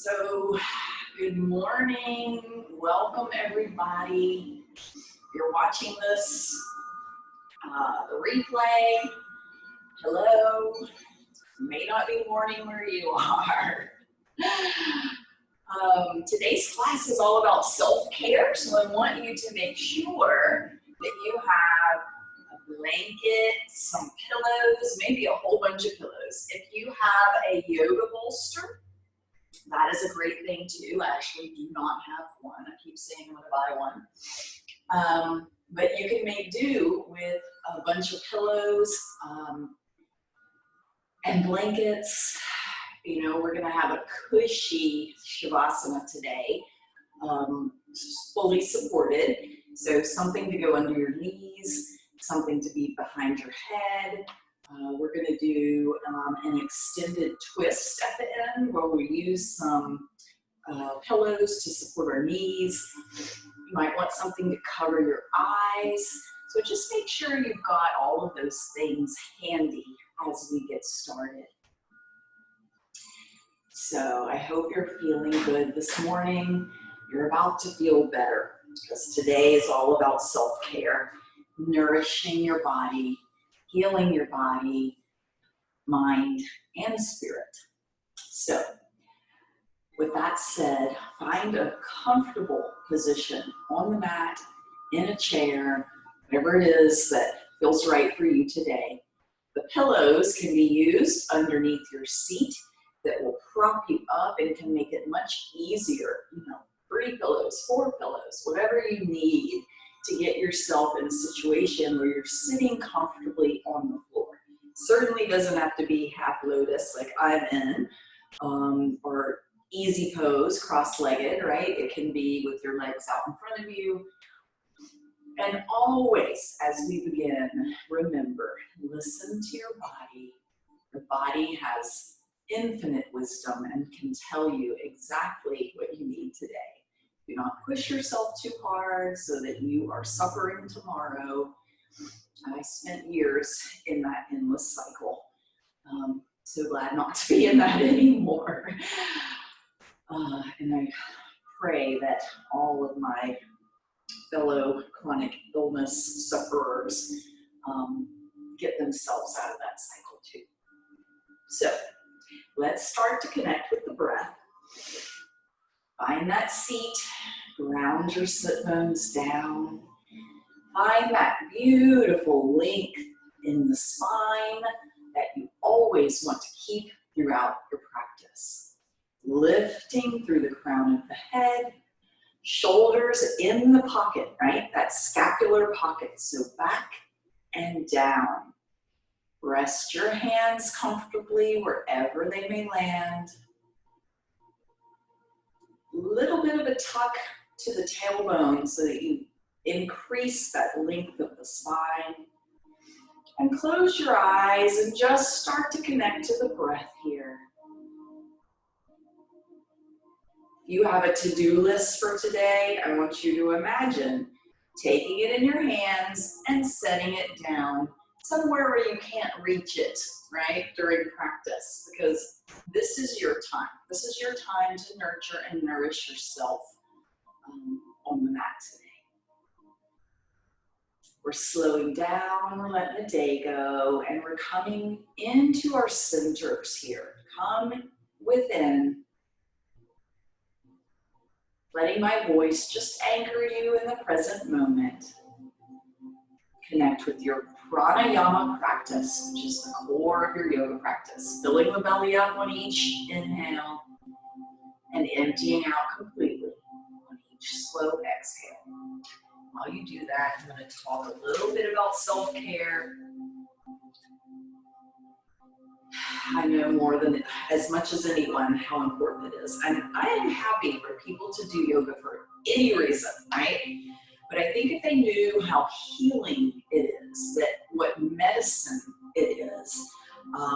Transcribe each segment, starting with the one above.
So, good morning. Welcome, everybody. You're watching this, the replay. Hello. It may not be morning where you are. Today's class is all about self-care, so I want you to make sure that you have a blanket, some pillows, maybe a whole bunch of pillows. If you have a yoga bolster, that is a great thing too. I actually do not have one. I keep saying I'm going to buy one. But you can make do with a bunch of pillows and blankets. You know, we're going to have a cushy Shavasana today, fully supported. So something to go under your knees, something to be behind your head. We're going to do an extended twist at the end where we use some pillows to support our knees. You might want something to cover your eyes. So just make sure you've got all of those things handy as we get started. So I hope you're feeling good this morning. You're about to feel better because today is all about self-care, nourishing your body, healing your body, mind, and spirit. So, with that said, find a comfortable position on the mat, in a chair, whatever it is that feels right for you today. The pillows can be used underneath your seat that will prop you up and can make it much easier. 3 pillows, 4 pillows, whatever you need to get yourself in a situation where you're sitting comfortably on the floor. Certainly doesn't have to be half lotus like I'm in, or easy pose, cross-legged, right? It can be with your legs out in front of you. And always, as we begin, remember, listen to your body. Your body has infinite wisdom and can tell you exactly what you need today. Do not push yourself too hard so that you are suffering tomorrow. I spent years in that endless cycle. So glad not to be in that anymore. And I pray that all of my fellow chronic illness sufferers get themselves out of that cycle too. So let's start to connect with the breath. Find that seat, ground your sit bones down. Find that beautiful length in the spine that you always want to keep throughout your practice. Lifting through the crown of the head, shoulders in the pocket, right? That scapular pocket, so back and down. Rest your hands comfortably wherever they may land. Little bit of a tuck to the tailbone so that you increase that length of the spine. And close your eyes and just start to connect to the breath here. If you have a to-do list for today, I want you to imagine taking it in your hands and setting it down somewhere where you can't reach it, right, during practice, because this is your time. This is your time to nurture and nourish yourself on the mat today. We're slowing down, we're letting the day go, and we're coming into our centers here. Come within. Letting my voice just anchor you in the present moment. Connect with your pranayama practice, which is the core of your yoga practice. Filling the belly up on each inhale and emptying out completely on each slow exhale. While you do that, I'm going to talk a little bit about self-care. I know more than as much as anyone how important it is. And I am happy for people to do yoga for any reason, right? But I think if they knew how healing it is, that what medicine it is, a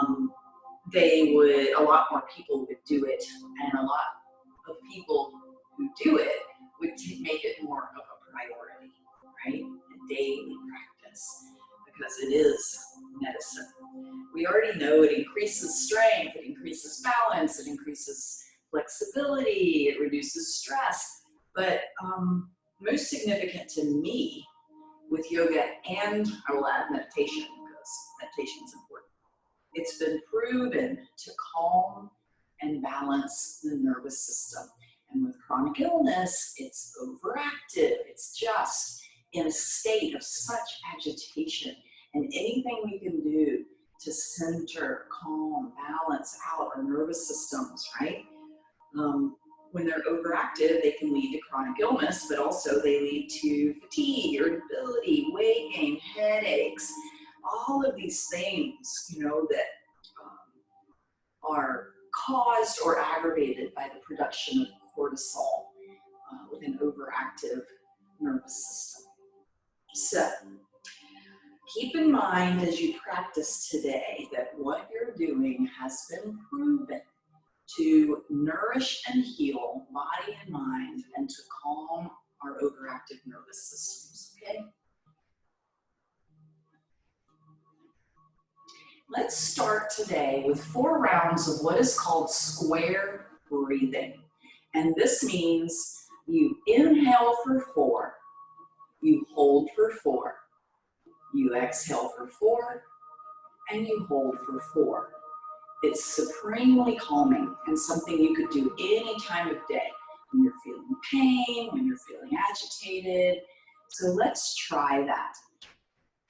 lot more people would do it, and a lot of people who do it would make it more of a priority, right? A daily practice, because it is medicine. We already know it increases strength, it increases balance, it increases flexibility, it reduces stress. But most significant to me with yoga, and I will add meditation because meditation is important. It's been proven to calm and balance the nervous system. And with chronic illness, it's overactive. It's just in a state of such agitation. And anything we can do to center, calm, balance out our nervous systems, right? When they're overactive, they can lead to chronic illness, but also they lead to fatigue, irritability, weight gain, headaches, all of these things, that are caused or aggravated by the production of cortisol with an overactive nervous system. So keep in mind as you practice today that what you're doing has been proven to nourish and heal body and mind and to calm our overactive nervous systems, okay? Let's start today with 4 rounds of what is called square breathing. And this means you inhale for 4, you hold for 4, you exhale for 4, and you hold for 4. It's supremely calming and something you could do any time of day when you're feeling pain, when you're feeling agitated. So let's try that.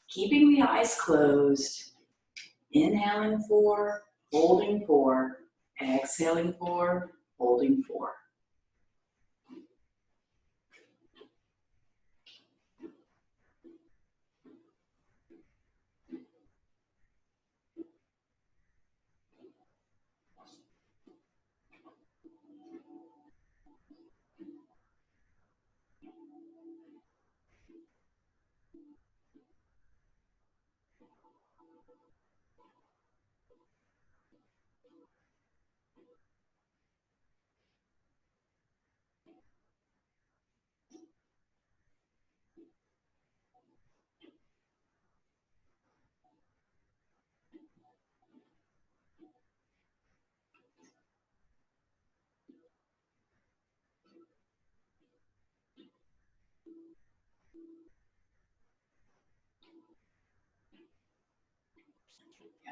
Keeping the eyes closed, inhaling 4, holding 4, exhaling 4, holding 4.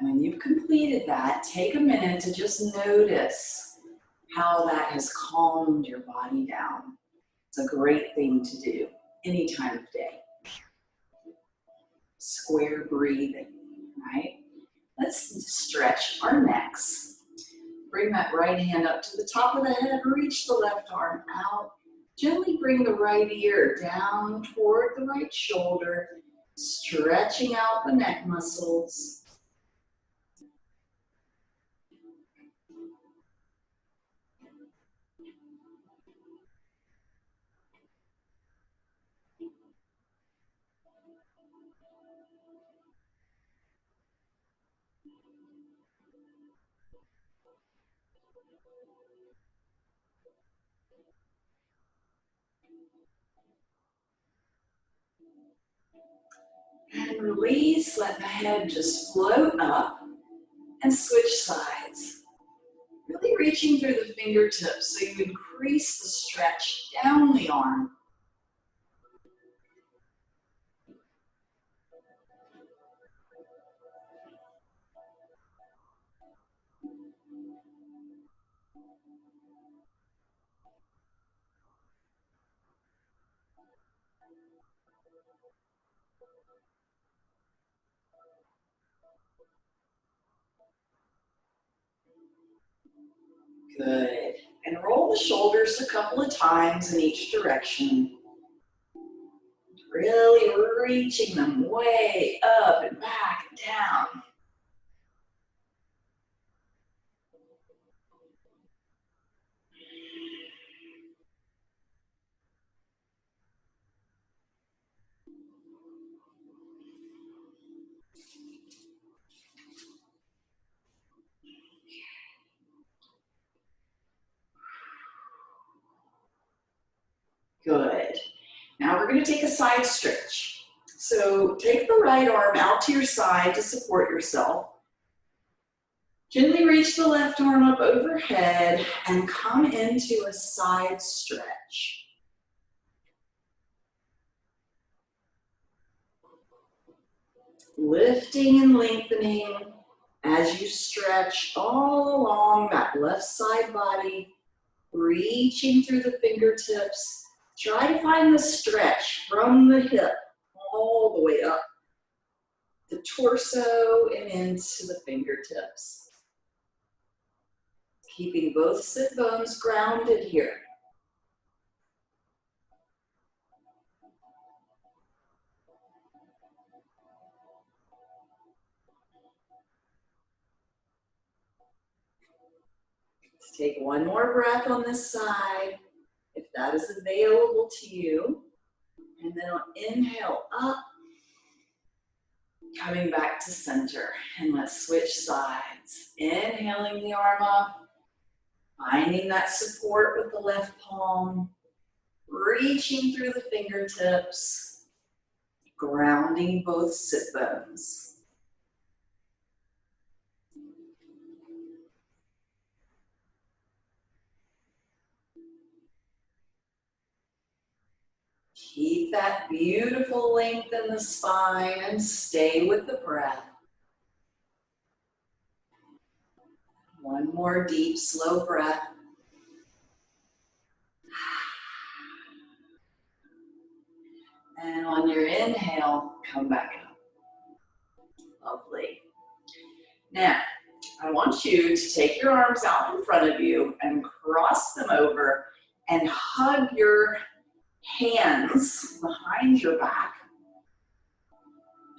And when you've completed that, take a minute to just notice how that has calmed your body down. It's a great thing to do any time of day. Square breathing, right? Let's stretch our necks. Bring that right hand up to the top of the head, reach the left arm out. Gently bring the right ear down toward the right shoulder, stretching out the neck muscles. And release, let the head just float up and switch sides. Really reaching through the fingertips so you increase the stretch down the arm. Good. And roll the shoulders a couple of times in each direction. Really reaching them way up and back and down. Good. Now we're going to take a side stretch. So take the right arm out to your side to support yourself. Gently reach the left arm up overhead and come into a side stretch. Lifting and lengthening as you stretch all along that left side body, reaching through the fingertips. Try to find the stretch from the hip all the way up the torso and into the fingertips. Keeping both sit bones grounded here. Let's take one more breath on this side, if that is available to you. And then I'll inhale up, coming back to center. And let's switch sides. Inhaling the arm up, finding that support with the left palm, reaching through the fingertips, grounding both sit bones. Keep that beautiful length in the spine and stay with the breath. One more deep, slow breath. And on your inhale, come back up. Lovely. Now, I want you to take your arms out in front of you and cross them over and hug your hands behind your back.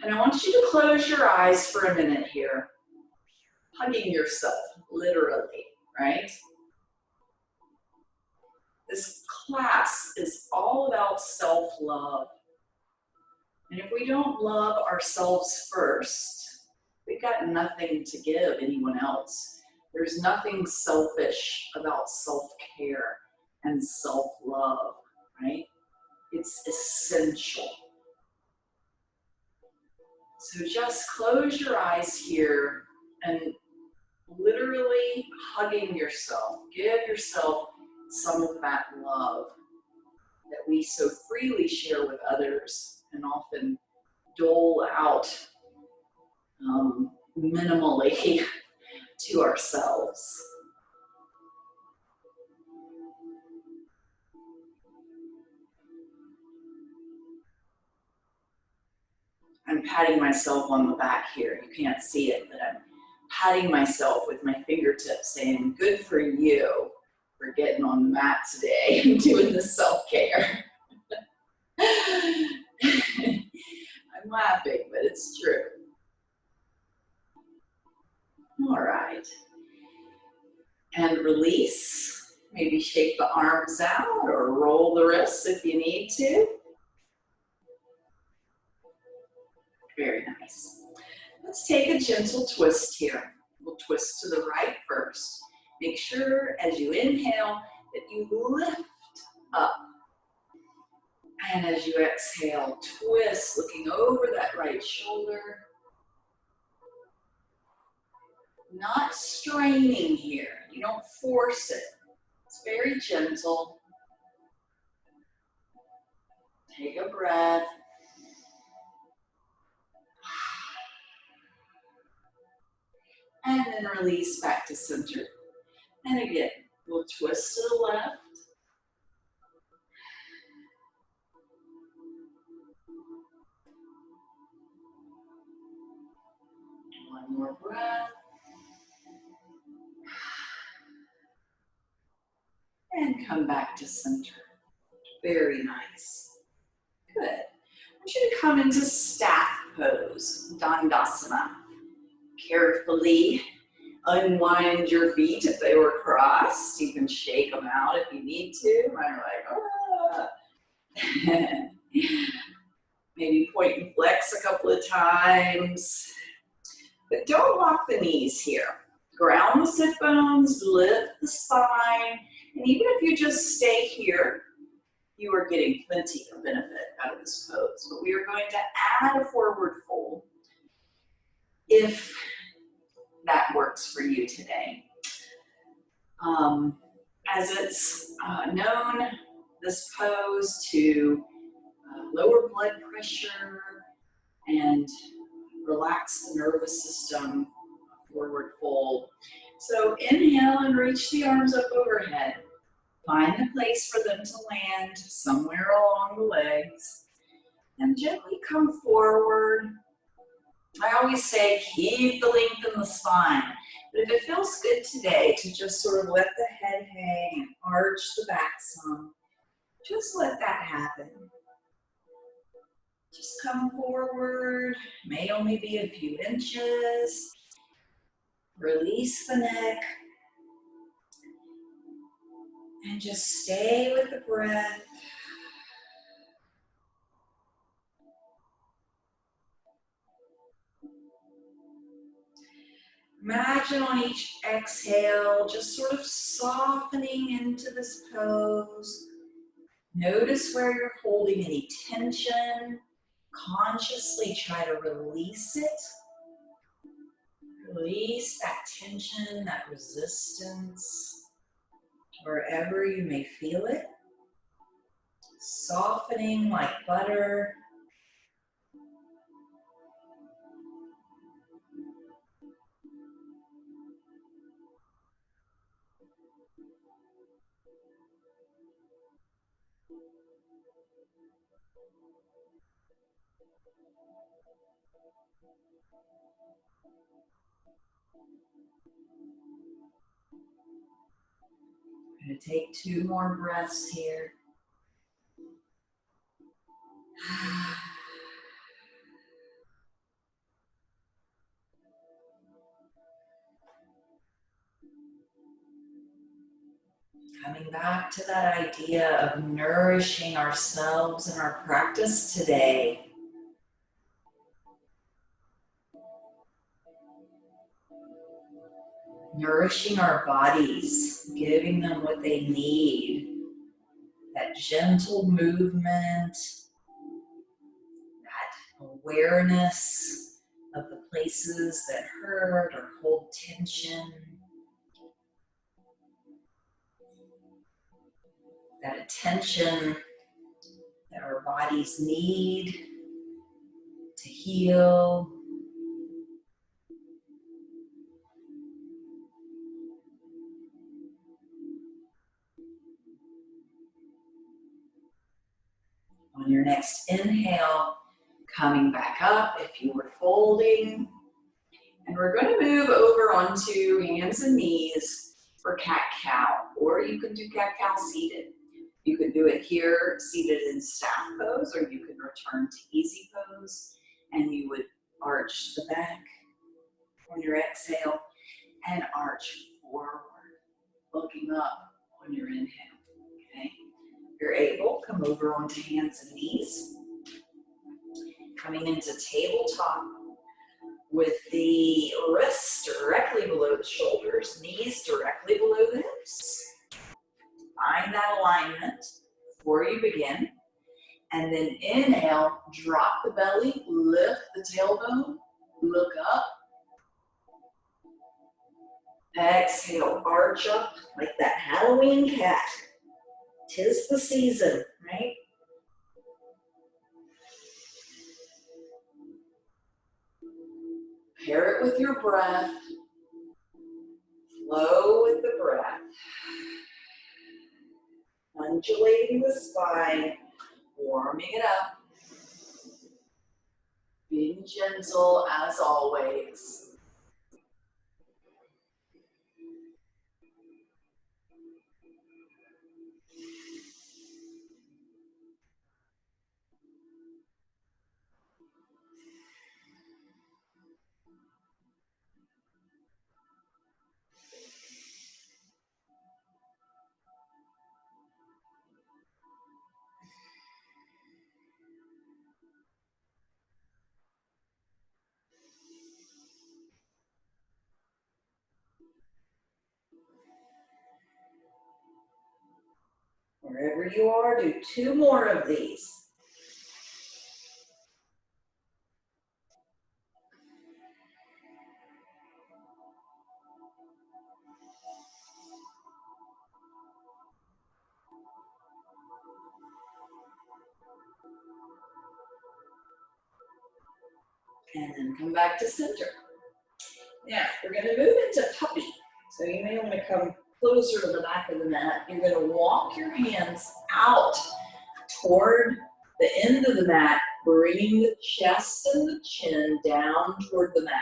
And I want you to close your eyes for a minute here, hugging yourself, literally, right? This class is all about self-love. And if we don't love ourselves first, we've got nothing to give anyone else. There's nothing selfish about self-care and self-love, right? It's essential. So just close your eyes here and literally hugging yourself. Give yourself some of that love that we so freely share with others and often dole out minimally to ourselves. I'm patting myself on the back here. You can't see it, but I'm patting myself with my fingertips saying, good for you for getting on the mat today and doing the self-care. I'm laughing, but it's true. All right. And release. Maybe shake the arms out or roll the wrists if you need to. Very nice. Let's take a gentle twist here. We'll twist to the right first. Make sure as you inhale that you lift up. And as you exhale, twist, looking over that right shoulder. Not straining here. You don't force it. It's very gentle. Take a breath. And then release back to center. And again, we'll twist to the left. One more breath. And come back to center. Very nice. Good. I want you to come into staff pose, Dandasana. Carefully unwind your feet if they were crossed. You can shake them out if you need to. I'm like, ah. Maybe point and flex a couple of times. But don't lock the knees here. Ground the sit bones, lift the spine, and even if you just stay here, you are getting plenty of benefit out of this pose. But we are going to add a forward fold if that works works for you today. As it's known, this pose to lower blood pressure and relax the nervous system, forward fold. So inhale and reach the arms up overhead. Find a place for them to land somewhere along the legs. And gently come forward. I always say keep the length in the spine. But if it feels good today to just sort of let the head hang and arch the back some, just let that happen. Just come forward, may only be a few inches. Release the neck. And just stay with the breath. Imagine on each exhale, just sort of softening into this pose. Notice where you're holding any tension. Consciously try to release it. Release that tension, that resistance, wherever you may feel it. Softening like butter. I'm going to take 2 more breaths here. Coming back to that idea of nourishing ourselves in our practice today. Nourishing our bodies, giving them what they need. That gentle movement, that awareness of the places that hurt or hold tension. That attention that our bodies need to heal. On your next inhale, coming back up if you were folding. And we're going to move over onto hands and knees for cat-cow, or you can do cat-cow seated. You can do it here seated in staff pose, or you can return to easy pose, and you would arch the back on your exhale and arch forward, looking up on your inhale. Okay? If you're able, come over onto hands and knees. Coming into tabletop with the wrists directly below the shoulders, knees directly below the hips. Find that alignment before you begin. And then inhale, drop the belly, lift the tailbone, look up. Exhale, arch up like that Halloween cat. 'Tis the season, right? Pair it with your breath. Flow with the breath. Undulating the spine, warming it up. Being gentle as always. Wherever you are, do 2 more of these. And then come back to center. Now, we're going to move into puppy. So you may want to come closer to the back of the mat. You're going to walk your hands out toward the end of the mat, bringing the chest and the chin down toward the mat.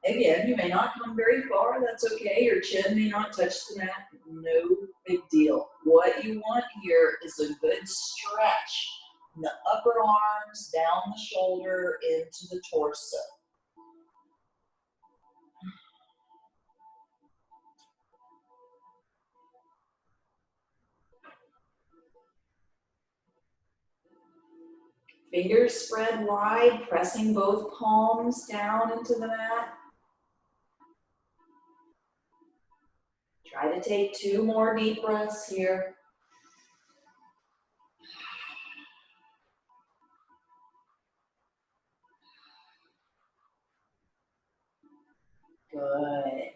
Again, you may not come very far, that's okay. Your chin may not touch the mat, no big deal. What you want here is a good stretch from the upper arms, down the shoulder, into the torso. Fingers spread wide, pressing both palms down into the mat. Try to take 2 more deep breaths here. Good.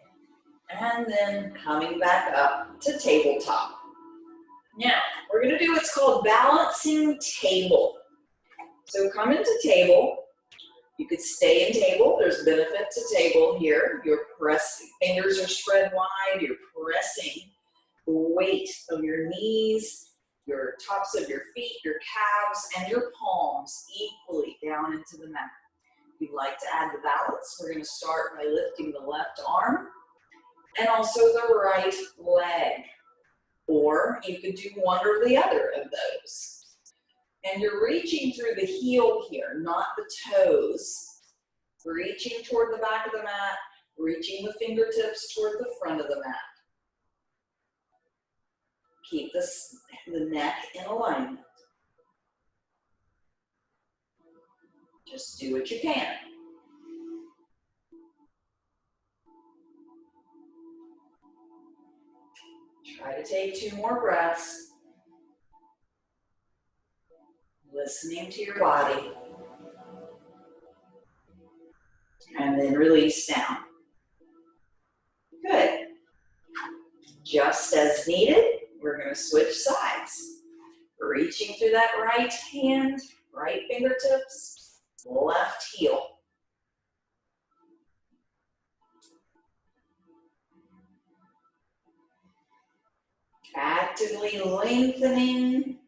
And then coming back up to tabletop. Now, we're going to do what's called balancing table. So come into table. You could stay in table. There's benefit to table here. Your fingers are spread wide. You're pressing the weight of your knees, your tops of your feet, your calves, and your palms equally down into the mat. If you'd like to add the balance, we're going to start by lifting the left arm and also the right leg. Or you could do one or the other of those. And you're reaching through the heel here, not the toes. Reaching toward the back of the mat, reaching the fingertips toward the front of the mat. Keep the neck in alignment. Just do what you can. Try to take 2 more breaths. Listening to your body. And then release down. Good. Just as needed, we're going to switch sides. Reaching through that right hand, right fingertips, left heel. Actively lengthening,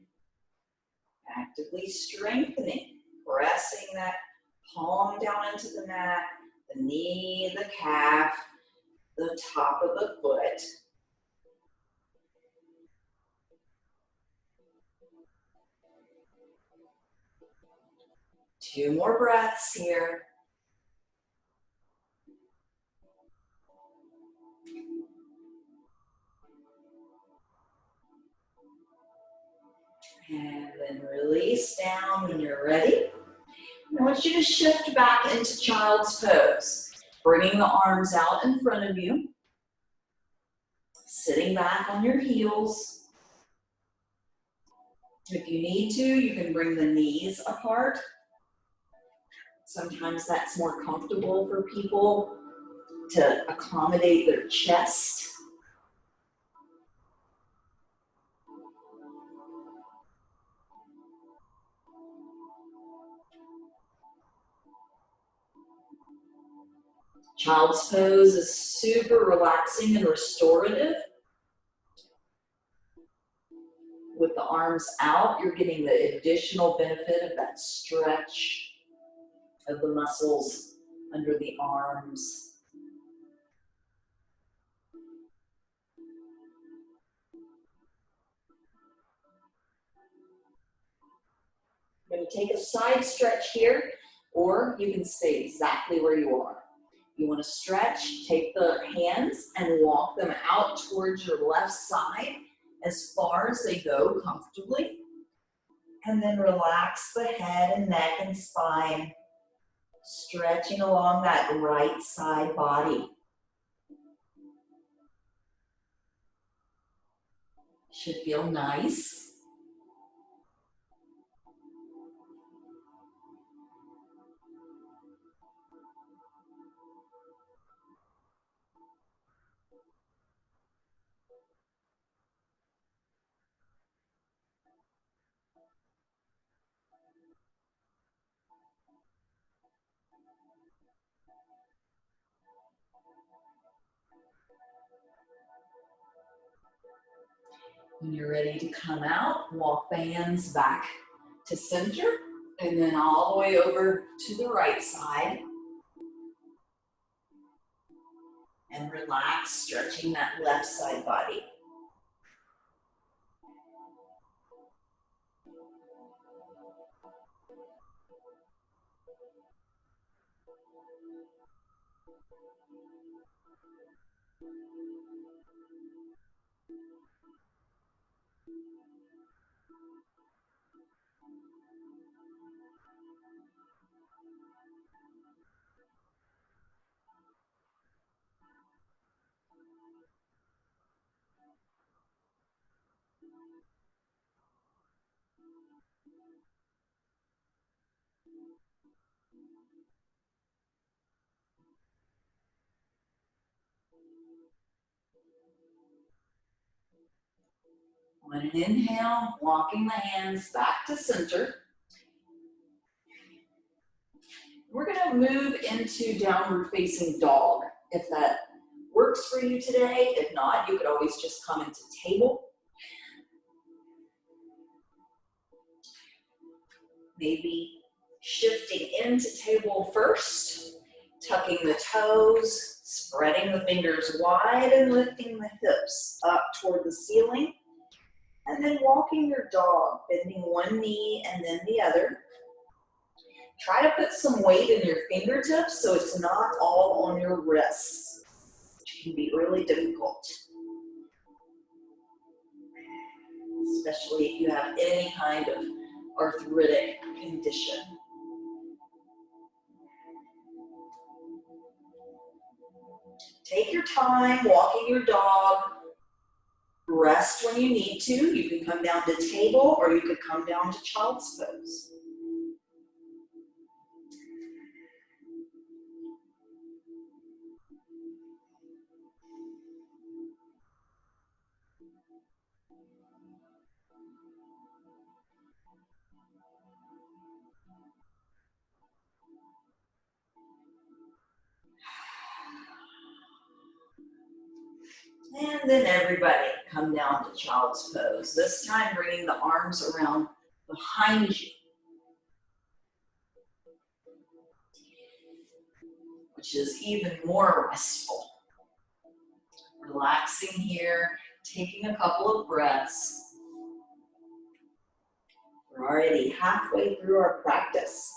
actively strengthening, pressing that palm down into the mat, the knee, the calf, the top of the foot. Two more breaths here. And then release down when you're ready. I want you to shift back into child's pose, bringing the arms out in front of you, sitting back on your heels. If you need to, you can bring the knees apart. Sometimes that's more comfortable for people to accommodate their chest. Child's pose is super relaxing and restorative. With the arms out, you're getting the additional benefit of that stretch of the muscles under the arms. I'm going to take a side stretch here, or you can stay exactly where you are. You want to stretch, take the hands and walk them out towards your left side as far as they go comfortably. And then relax the head and neck and spine, stretching along that right side body. Should feel nice. When you're ready to come out, walk the hands back to center and then all the way over to the right side. And relax, stretching that left side body. On an inhale, walking the hands back to center. We're gonna move into downward facing dog. If that works for you today, if not, you could always just come into table. Maybe shifting into table first, tucking the toes, spreading the fingers wide and lifting the hips up toward the ceiling. And then walking your dog, bending one knee and then the other. Try to put some weight in your fingertips so it's not all on your wrists, which can be really difficult, especially if you have any kind of arthritic condition. Take your time walking your dog. Rest when you need to. You can come down to table or you could come down to child's pose. And then everybody come down to child's pose. This time bringing the arms around behind you, which is even more restful. Relaxing here, taking a couple of breaths. We're already halfway through our practice.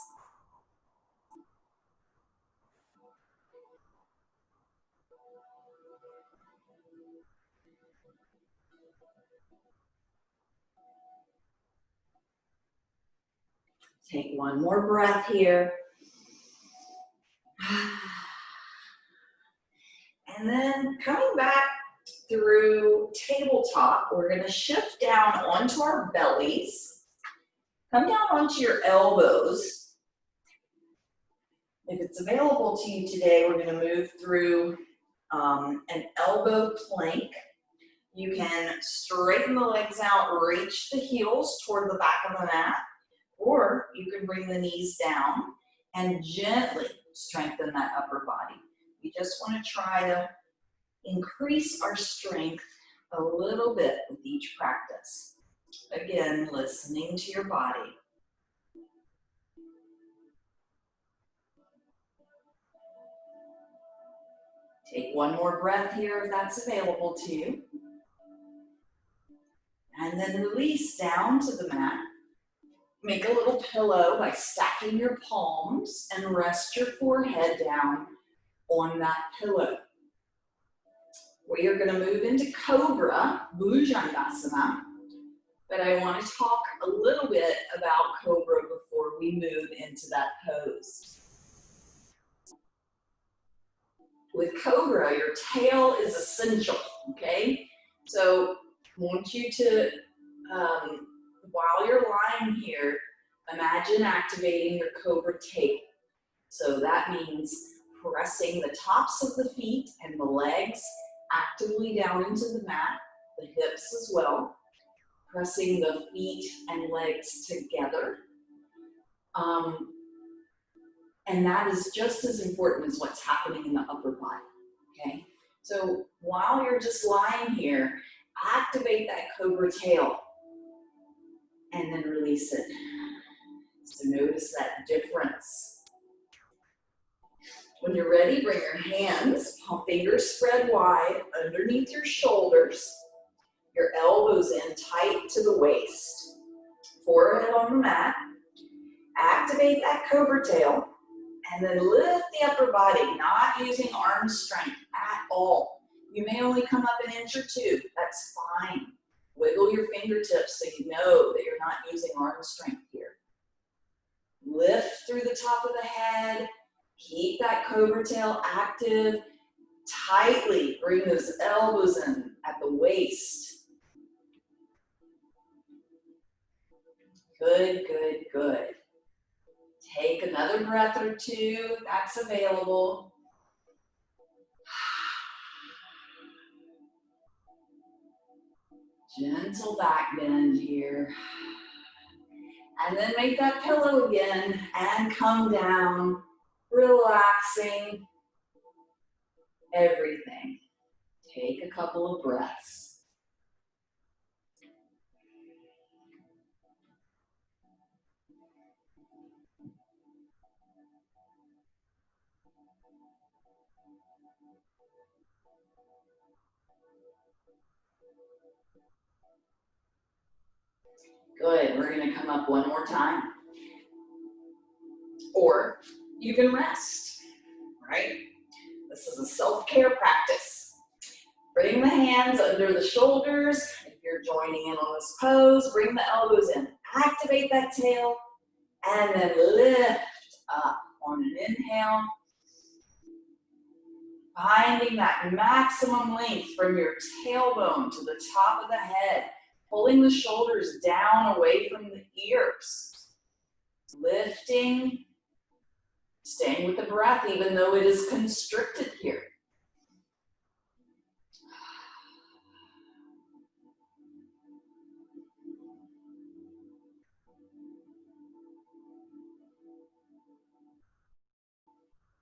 Take one more breath here. And then coming back through tabletop, we're going to shift down onto our bellies. Come down onto your elbows. If it's available to you today, we're going to move through an elbow plank. You can straighten the legs out, reach the heels toward the back of the mat, or you can bring the knees down and gently strengthen that upper body. We just want to try to increase our strength a little bit with each practice. Again, listening to your body. Take one more breath here if that's available to you. And then release down to the mat. Make a little pillow by stacking your palms and rest your forehead down on that pillow. We are going to move into Cobra, Bhujangasana, but I want to talk a little bit about Cobra before we move into that pose. With Cobra, your tail is essential, okay? So I want you to, while you're lying here, imagine activating your Cobra tail. So that means pressing the tops of the feet and the legs actively down into the mat, the hips as well, pressing the feet and legs together. And that is just as important as what's happening in the upper body, okay? So while you're just lying here, activate that cobra tail and then release it. So notice that difference. When you're ready, bring your hands, palm fingers spread wide underneath your shoulders, your elbows in tight to the waist, forehead on the mat. Activate that cobra tail, and then lift the upper body, not using arm strength at all. You may only come up an inch or two, that's fine. Wiggle your fingertips so you know that you're not using arm strength here. Lift through the top of the head, keep that cobra tail active, tightly bring those elbows in at the waist. Good, good, good. Take another breath or two, that's available. Gentle back bend here. And then make that pillow again and come down, relaxing everything. Take a couple of breaths. Good, we're gonna come up one more time. Or you can rest, right? This is a self-care practice. Bring the hands under the shoulders. If you're joining in on this pose, bring the elbows in. Activate that tail, and then lift up on an inhale. Finding that maximum length from your tailbone to the top of the head. Pulling the shoulders down away from the ears. Lifting, staying with the breath even though it is constricted here.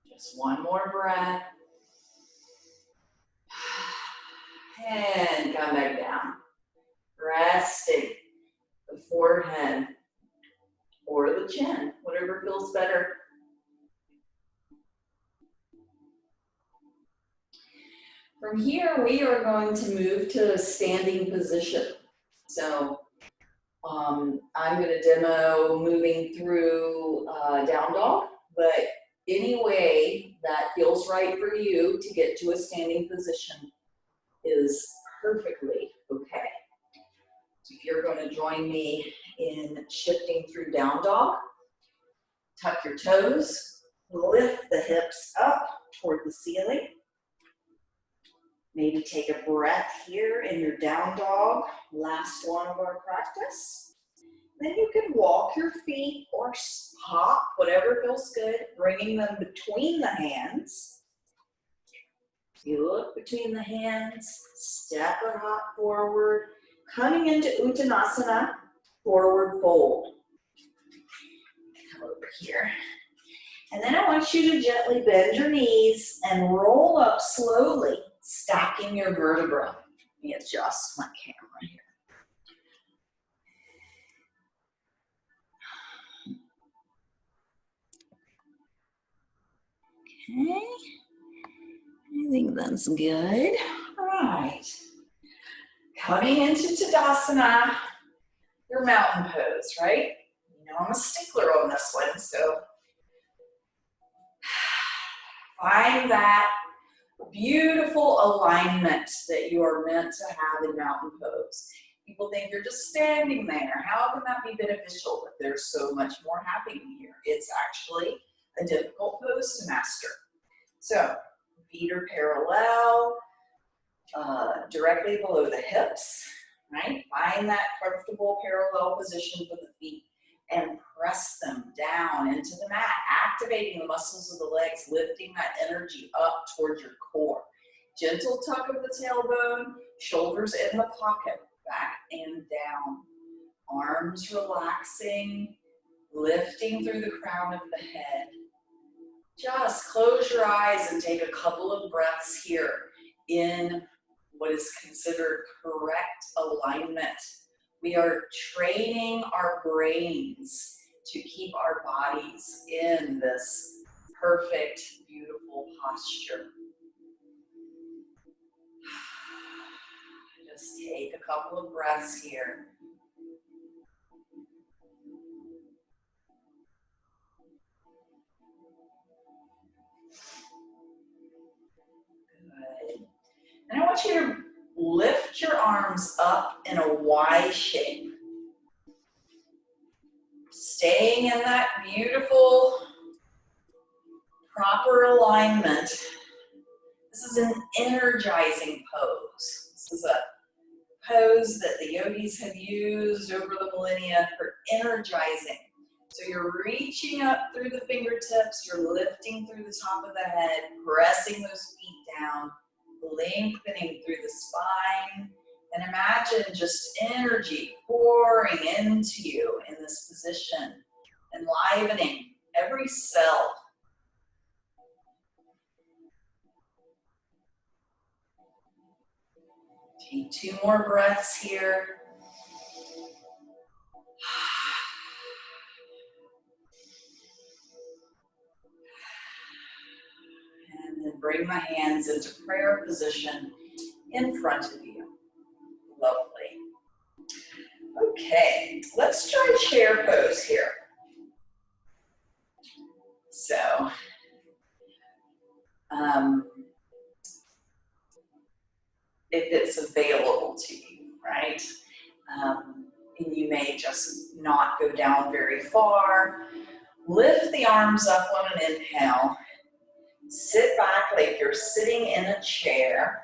Just one more breath. And come back down. Resting the forehead or the chin, whatever feels better. From here, we are going to move to a standing position. So I'm going to demo moving through down dog, but any way that feels right for you to get to a standing position is perfectly okay. So if you're going to join me in shifting through down dog, tuck your toes, lift the hips up toward the ceiling. Maybe take a breath here in your down dog, last one of our practice. Then you can walk your feet or hop, whatever feels good, bringing them between the hands. You look between the hands, step or hop forward, coming into Uttanasana, forward fold. Come over here. And then I want you to gently bend your knees and roll up slowly, stacking your vertebra. Let me adjust my camera here. Okay, I think that's good. All right. Coming into Tadasana, your mountain pose, right? You know I'm a stickler on this one, so find that beautiful alignment that you are meant to have in mountain pose. People think you're just standing there. How can that be beneficial? But there's so much more happening here. It's actually a difficult pose to master. So feet are parallel, directly below the hips, right? Find that comfortable parallel position for the feet and press them down into the mat, activating the muscles of the legs, lifting that energy up towards your core. Gentle tuck of the tailbone, shoulders in the pocket, back and down. Arms relaxing, lifting through the crown of the head. Just close your eyes and take a couple of breaths here in what is considered correct alignment. We are training our brains to keep our bodies in this perfect, beautiful posture. Just take a couple of breaths here. Good. And I want you to lift your arms up in a Y shape. Staying in that beautiful, proper alignment. This is an energizing pose. This is a pose that the yogis have used over the millennia for energizing. So you're reaching up through the fingertips, you're lifting through the top of the head, pressing those feet down, lengthening through the spine, and imagine just energy pouring into you in this position, enlivening every cell. Take 2 more breaths here. And then bring my hands into prayer position in front of you. Lovely. Okay, let's try chair pose here. So, if it's available to you, right? And you may just not go down very far. Lift the arms up on an inhale. Sit back like you're sitting in a chair.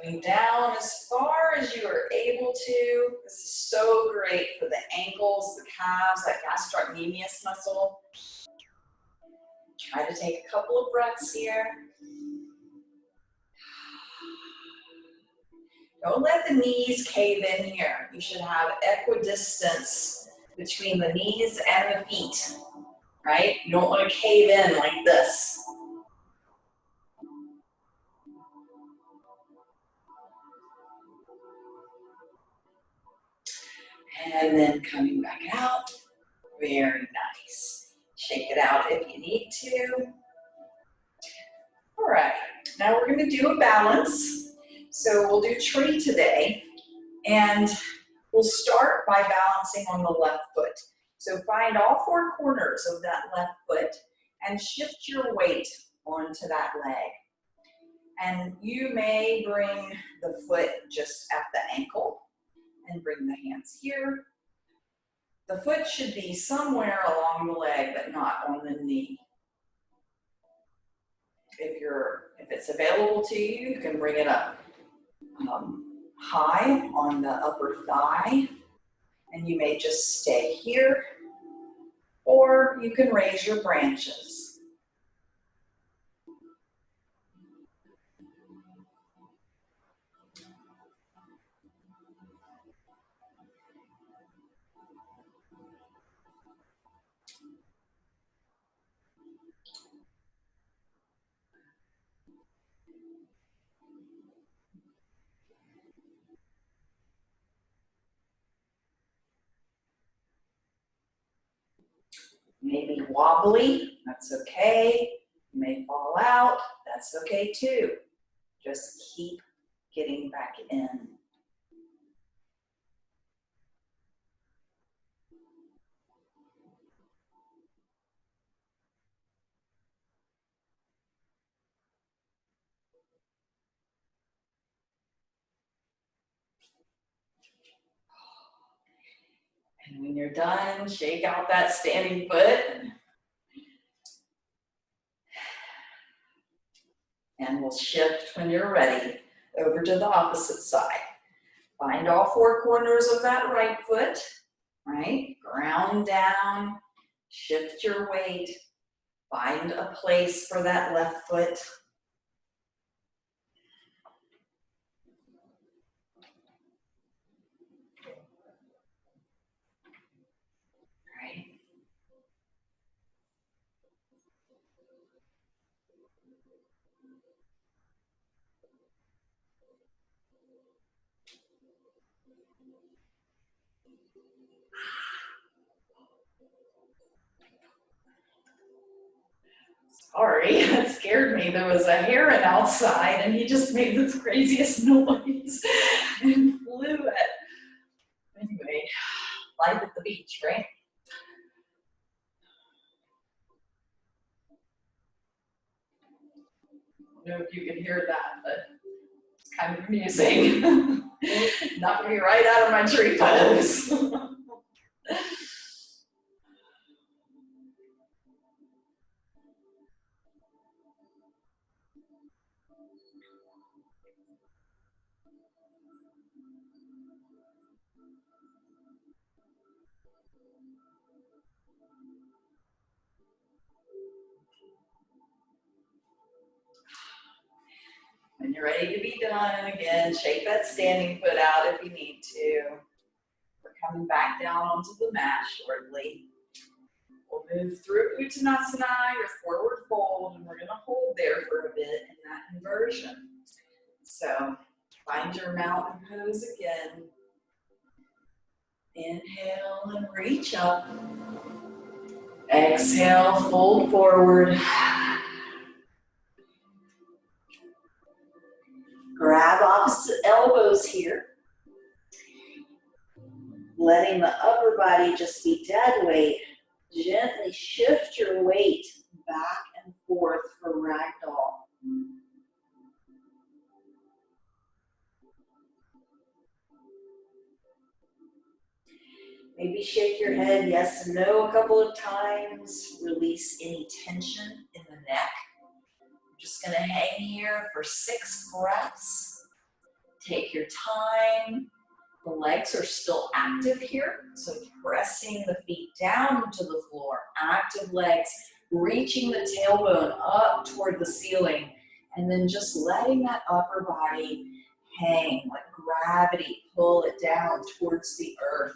Coming down as far as you are able to. This is so great for the ankles, the calves, that gastrocnemius muscle. Try to take a couple of breaths here. Don't let the knees cave in here. You should have equidistance between the knees and the feet, right? You don't want to cave in like this. And then coming back out. Very nice. Shake it out if you need to. All right, now we're going to do a balance. So we'll do tree today, and we'll start by balancing on the left foot. So find all 4 corners of that left foot and shift your weight onto that leg. And you may bring the foot just at the ankle and bring the hands here. The foot should be somewhere along the leg, but not on the knee. If it's available to you, you can bring it up high on the upper thigh, and you may just stay here, or you can raise your branches. Maybe wobbly, that's okay. You may fall out, that's okay too. Just keep getting back in. And when you're done, shake out that standing foot. And we'll shift when you're ready over to the opposite side. Find all 4 corners of that right foot, right? Ground down, shift your weight, find a place for that left foot. Sorry, that scared me. There was a heron outside and he just made the craziest noise and flew at. Anyway, life at the beach, right? I don't know if you can hear that, but it's kind of amusing. Knocked me right out of my tree pose. When you're ready to be done, again, shake that standing foot out if you need to. We're coming back down onto the mat shortly. We'll move through Uttanasana, your forward fold, and we're going to hold there for a bit in that inversion. So find your mountain pose again. Inhale and reach up. Exhale, fold forward. Grab opposite elbows here. Letting the upper body just be dead weight. Gently shift your weight back and forth for ragdoll. Maybe shake your head yes and no a couple of times. Release any tension in the neck. I'm just going to hang here for 6 breaths. Take your time. The legs are still active here, so pressing the feet down to the floor. Active legs, reaching the tailbone up toward the ceiling, and then just letting that upper body hang, let gravity pull it down towards the earth.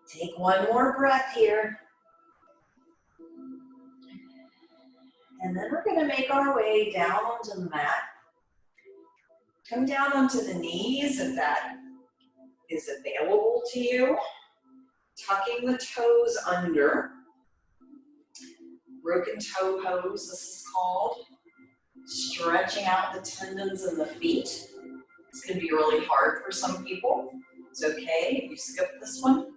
Take one more breath here. And then we're going to make our way down onto the mat. Come down onto the knees if that is available to you. Tucking the toes under. Broken toe pose, this is called. Stretching out the tendons in the feet. It's going to be really hard for some people. It's okay if you skip this one.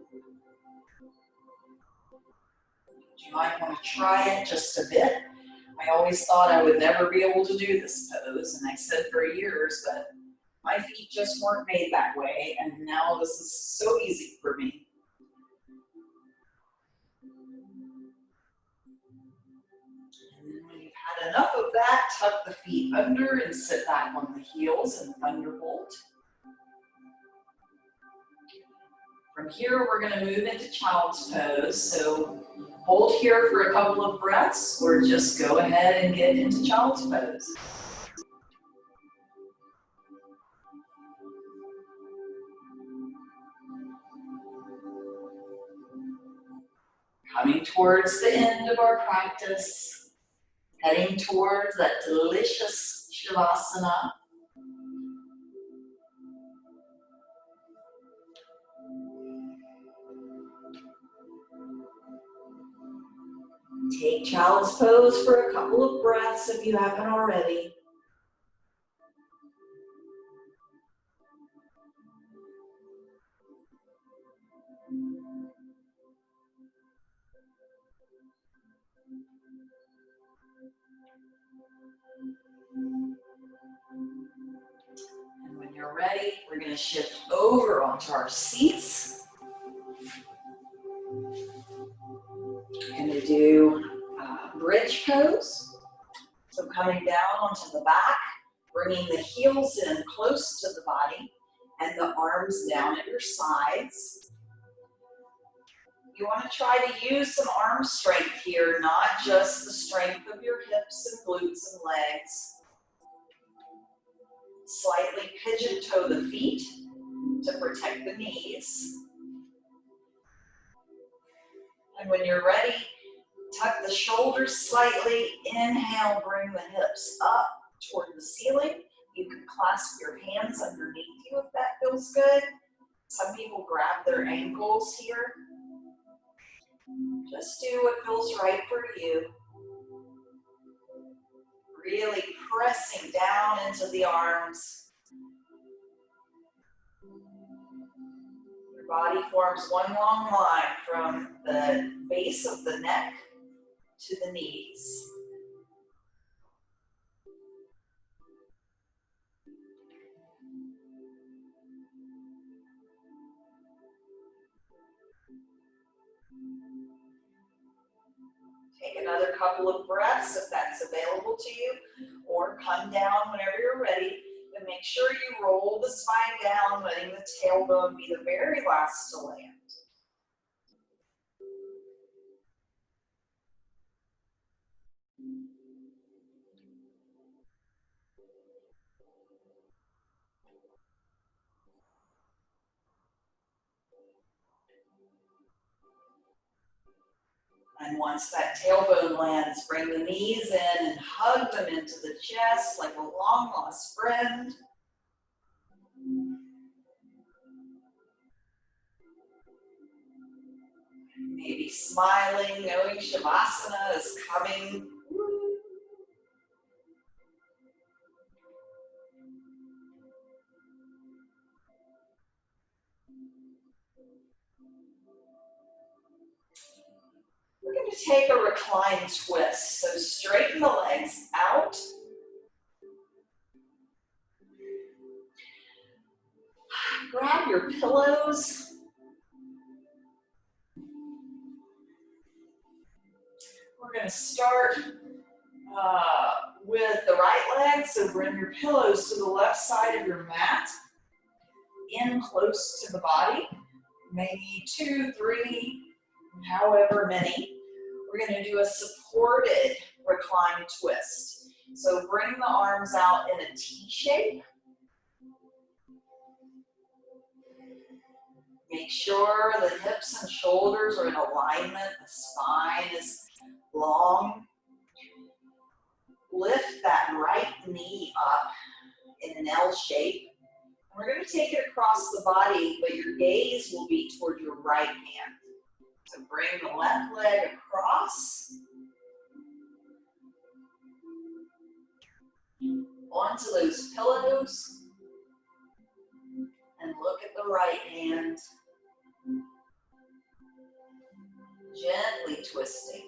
You might want to try it just a bit. I always thought I would never be able to do this pose, and I said for years that my feet just weren't made that way, and now this is so easy for me. And then when you've had enough of that, tuck the feet under and sit back on the heels and thunderbolt. From here, we're going to move into child's pose. So hold here for a couple of breaths, or just go ahead and get into child's pose. Coming towards the end of our practice, heading towards that delicious Shavasana. Take child's pose for a couple of breaths if you haven't already. And when you're ready, we're going to shift over onto our seats. We're going to do bridge pose. So coming down onto the back, bringing the heels in close to the body and the arms down at your sides. You want to try to use some arm strength here, not just the strength of your hips and glutes and legs. Slightly pigeon toe the feet to protect the knees. And when you're ready, tuck the shoulders slightly. Inhale, bring the hips up toward the ceiling. You can clasp your hands underneath you if that feels good. Some people grab their ankles here. Just do what feels right for you. Really pressing down into the arms. Your body forms one long line from the base of the neck to the knees. Take another couple of breaths if that's available to you, or come down whenever you're ready, and make sure you roll the spine down, letting the tailbone be the very last to land. And once that tailbone lands, bring the knees in and hug them into the chest like a long-lost friend. Maybe smiling, knowing Shavasana is coming. We're going to take a recline twist. So straighten the legs out. Grab your pillows. We're going to start with the right leg. So bring your pillows to the left side of your mat, in close to the body. Maybe 2, 3, however many. We're going to do a supported recline twist. So bring the arms out in a T shape. Make sure the hips and shoulders are in alignment. The spine is long. Lift that right knee up in an L shape. We're going to take it across the body, but your gaze will be toward your right hand. So bring the left leg across. Onto those pillows. And look at the right hand. Gently twisting.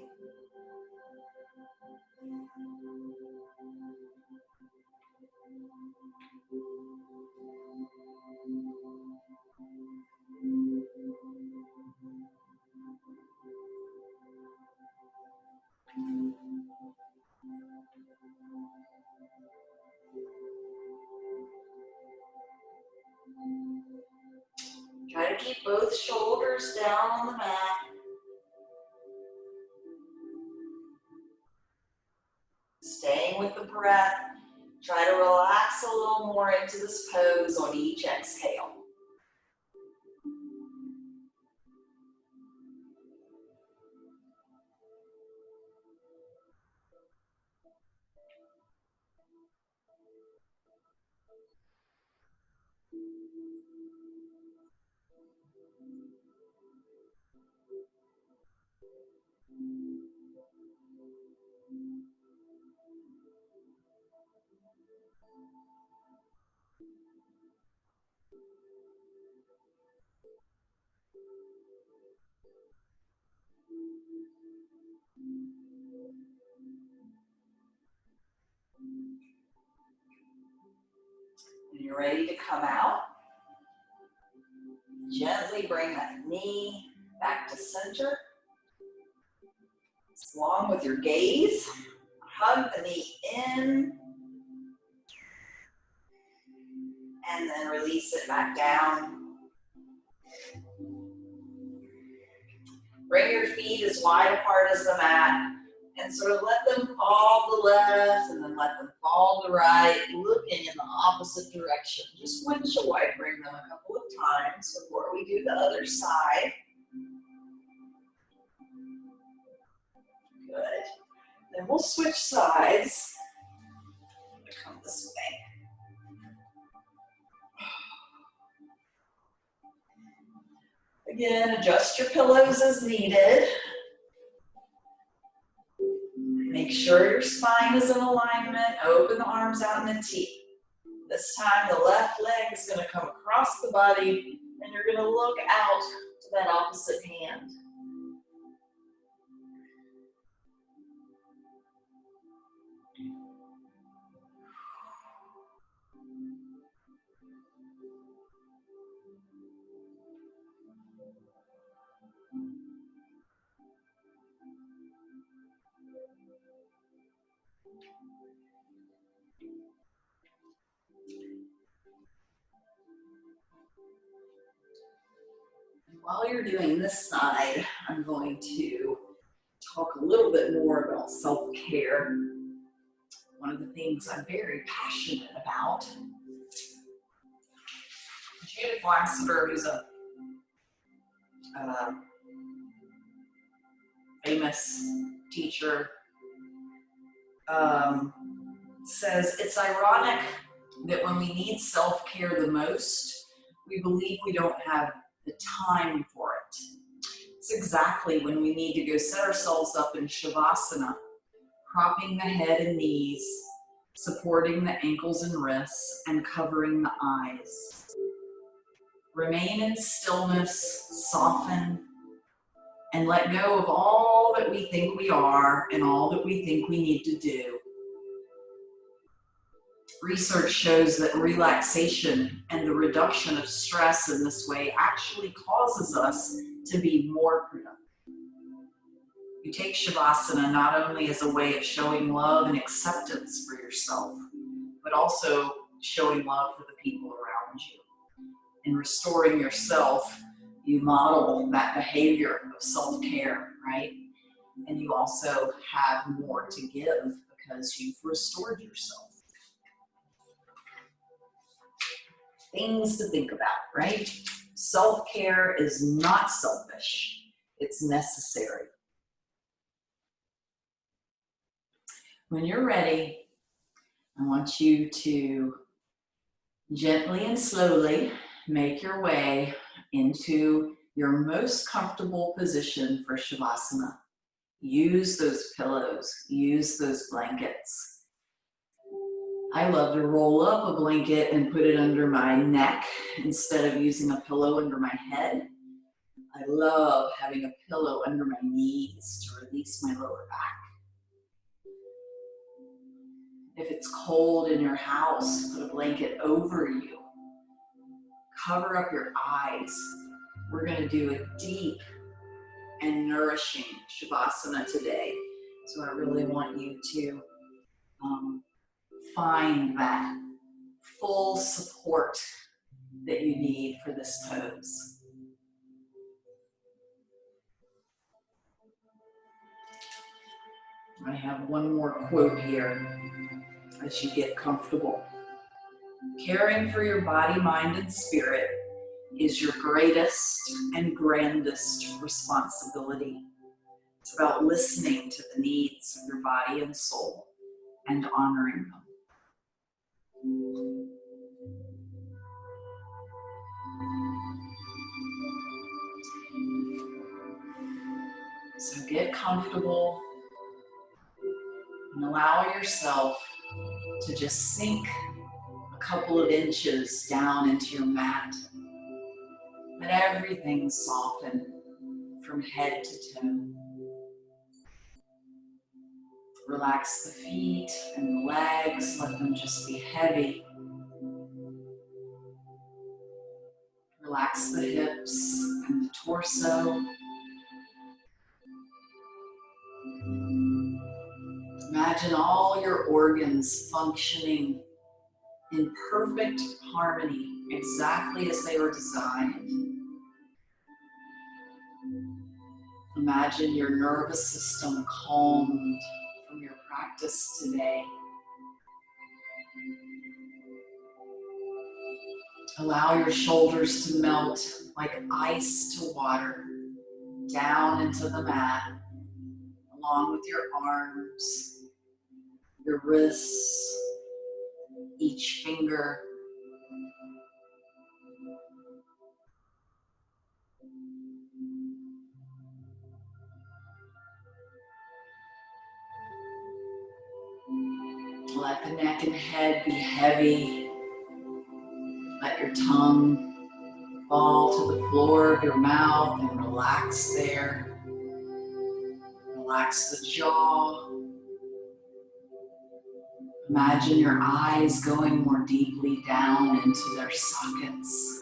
Try to keep both shoulders down on the mat. Staying with the breath. Try to relax a little more into this pose on each exhale. you're ready to come out, gently bring that knee back to center. Along with your gaze, hug the knee in, and then release it back down. Bring your feet as wide apart as the mat, and sort of let them fall to the left, and then let them fall to the right, looking in the opposite direction. Just windshield wipering them a couple of times before we do the other side. Good. Then we'll switch sides. Come this way. Again, adjust your pillows as needed. Make sure your spine is in alignment. Open the arms out in a T. This time the left leg is going to come across the body, and you're going to look out to that opposite hand. While you're doing this side, I'm going to talk a little bit more about self-care. One of the things I'm very passionate about. Judith Lassiter, who's a famous teacher, says it's ironic that when we need self-care the most, we believe we don't have the time for it. It's exactly when we need to go set ourselves up in Shavasana, propping the head and knees, supporting the ankles and wrists, and covering the eyes. Remain in stillness, soften, and let go of all that we think we are and all that we think we need to do. Research shows that relaxation and the reduction of stress in this way actually causes us to be more productive. You take Shavasana not only as a way of showing love and acceptance for yourself, but also showing love for the people around you. In restoring yourself, you model that behavior of self-care, right? And you also have more to give because you've restored yourself. Things to think about, right? Self-care is not selfish. It's necessary. When you're ready, I want you to gently and slowly make your way into your most comfortable position for Shavasana. Use those pillows, use those blankets. I love to roll up a blanket and put it under my neck instead of using a pillow under my head. I love having a pillow under my knees to release my lower back. If it's cold in your house, put a blanket over you. Cover up your eyes. We're going to do a deep and nourishing Shavasana today. So I really want you to find that full support that you need for this pose. I have one more quote here as you get comfortable. Caring for your body, mind, and spirit is your greatest and grandest responsibility. It's about listening to the needs of your body and soul and honoring them. So get comfortable and allow yourself to just sink a couple of inches down into your mat. Let everything soften from head to toe. Relax the feet and the legs, let them just be heavy. Relax the hips and the torso. Imagine all your organs functioning in perfect harmony, exactly as they were designed. Imagine your nervous system calmed from your practice today. Allow your shoulders to melt like ice to water down into the mat, along with your arms, your wrists, each finger. Let the neck and head be heavy. Let your tongue fall to the floor of your mouth and relax there. Relax the jaw. Imagine your eyes going more deeply down into their sockets.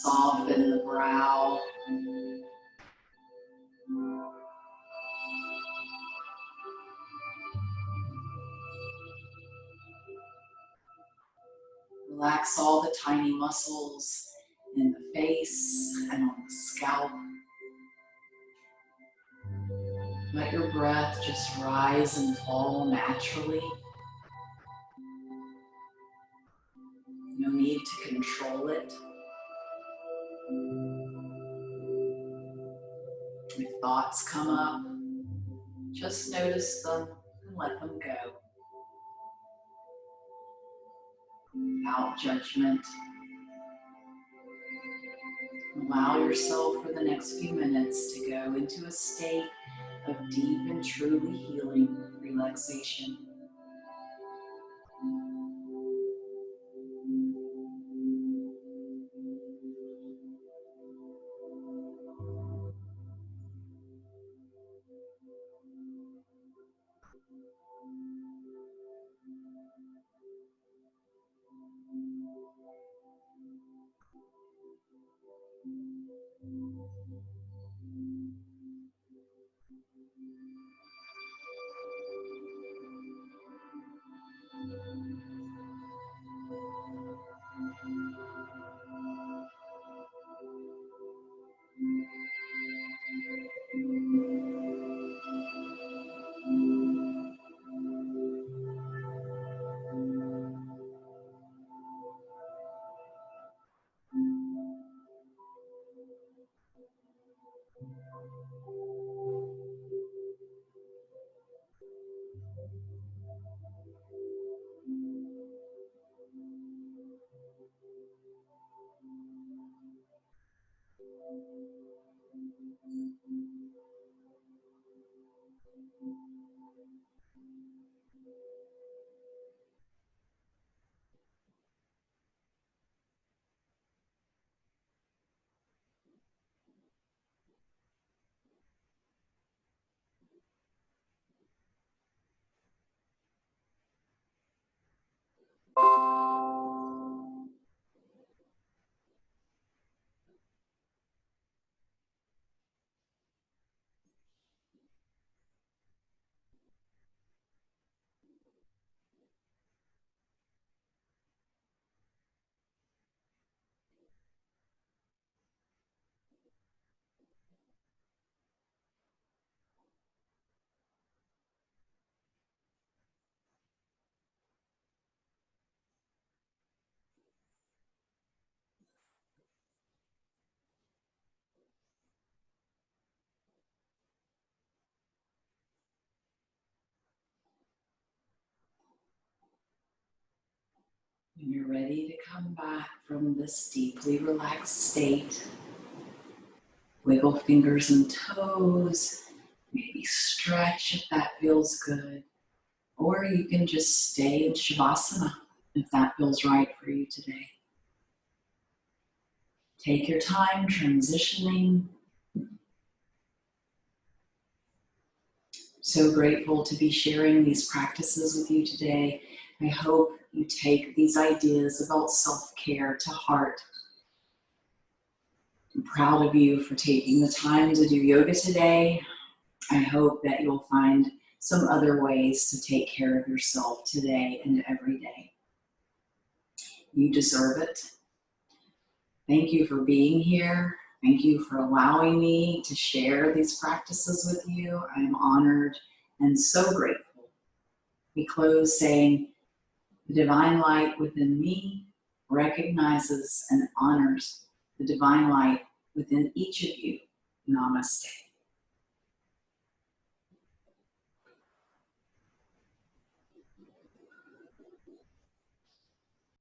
Soften the brow. Relax all the tiny muscles in the face and on the scalp. Let your breath just rise and fall naturally. No need to control it. If thoughts come up, just notice them and let them go. Without judgment. Allow yourself for the next few minutes to go into a state of deep and truly healing relaxation. When you're ready to come back from this deeply relaxed state, wiggle fingers and toes, maybe stretch if that feels good, or you can just stay in Shavasana if that feels right for you today. Take your time transitioning. So grateful to be sharing these practices with you today. I hope you take these ideas about self-care to heart. I'm proud of you for taking the time to do yoga today. I hope that you'll find some other ways to take care of yourself today and every day. You deserve it. Thank you for being here. Thank you for allowing me to share these practices with you. I'm honored and so grateful. We close saying, the divine light within me recognizes and honors the divine light within each of you. Namaste.